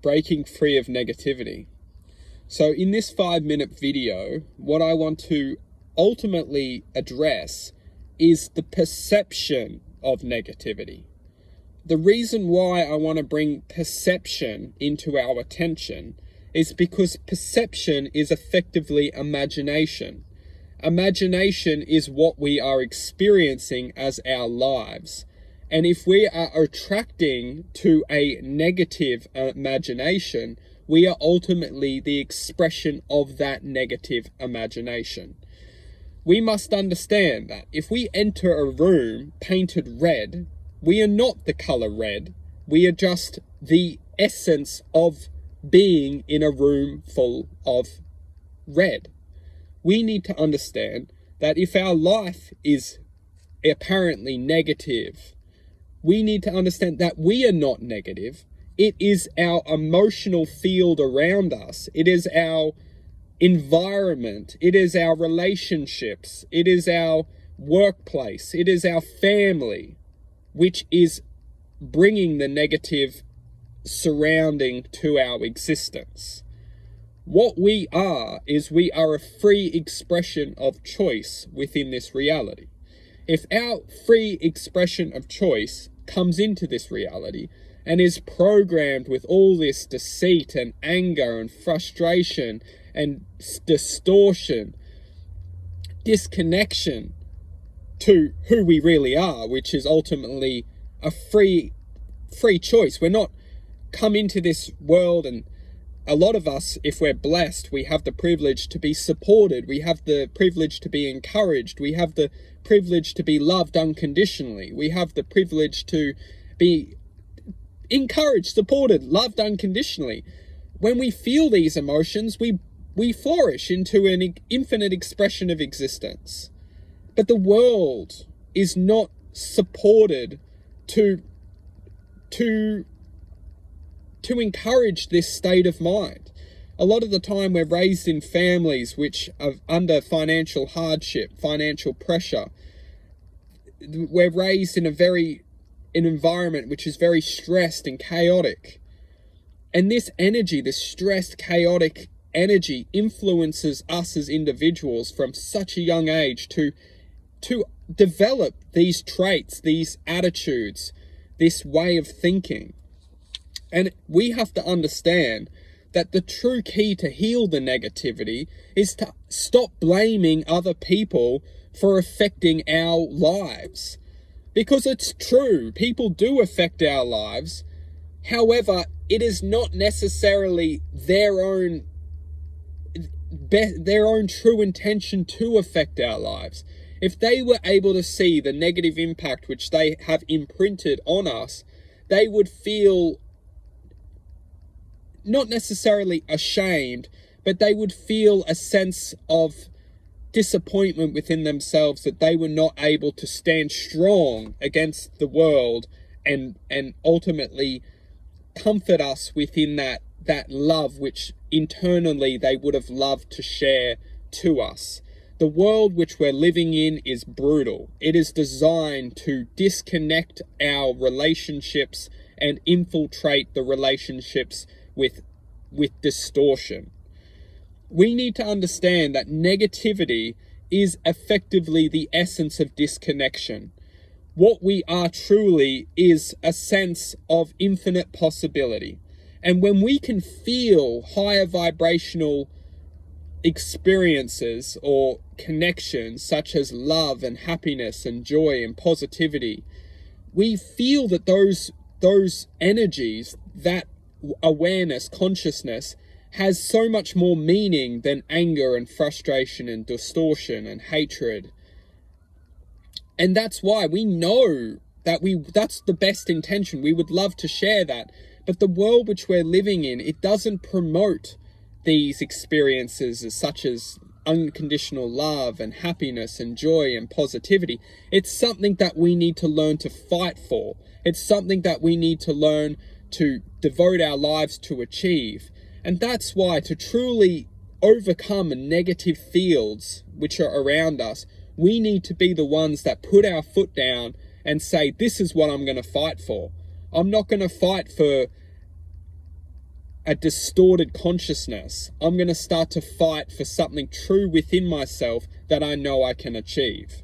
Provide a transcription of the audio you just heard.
breaking free of negativity. So in this 5-minute video, what I want to ultimately address is the perception of negativity. The reason why I want to bring perception into our attention is because perception is effectively imagination. Imagination is what we are experiencing as our lives. And if we are attracting to a negative imagination, we are ultimately the expression of that negative imagination. We must understand that if we enter a room painted red, we are not the color red. We are just the essence of being in a room full of red. We need to understand that if our life is apparently negative, we need to understand that we are not negative. It is our emotional field around us. It is our environment. It is our relationships. It is our workplace. It is our family, which is bringing the negative surrounding to our existence. What we are is we are a free expression of choice within this reality. If our free expression of choice comes into this reality and is programmed with all this deceit and anger and frustration and distortion, disconnection to who we really are, which is ultimately a free choice. We're not come into this world, and a lot of us, if we're blessed, we have the privilege to be supported. We have the privilege to be encouraged. We have the privilege to be loved unconditionally. We have the privilege to be encouraged, supported, loved unconditionally. When we feel these emotions, we flourish into an infinite expression of existence. But the world is not supported to encourage this state of mind. A lot of the time we're raised in families which are under financial hardship, financial pressure. We're raised in an environment which is very stressed and chaotic. And this energy, this stressed, chaotic energy influences us as individuals from such a young age to develop these traits, these attitudes, this way of thinking. And we have to understand that the true key to heal the negativity is to stop blaming other people for affecting our lives. Because it's true, people do affect our lives. However, it is not necessarily their own true intention to affect our lives. If they were able to see the negative impact which they have imprinted on us, they would feel not necessarily ashamed, but they would feel a sense of disappointment within themselves that they were not able to stand strong against the world and ultimately comfort us within that love which internally they would have loved to share to us. The world which we're living in is brutal. It is designed to disconnect our relationships and infiltrate the relationships with distortion. We need to understand that negativity is effectively the essence of disconnection. What we are truly is a sense of infinite possibility. And when we can feel higher vibrational experiences or connections such as love and happiness and joy and positivity, we feel that those energies, that awareness, consciousness, has so much more meaning than anger and frustration and distortion and hatred. And that's why we know that that's the best intention. We would love to share that. But the world which we're living in, it doesn't promote these experiences such as unconditional love and happiness and joy and positivity. It's something that we need to learn to fight for. It's something that we need to learn to devote our lives to achieve. And that's why, to truly overcome negative fields which are around us, we need to be the ones that put our foot down and say, this is what I'm going to fight for. I'm not going to fight for a distorted consciousness. I'm going to start to fight for something true within myself that I know I can achieve.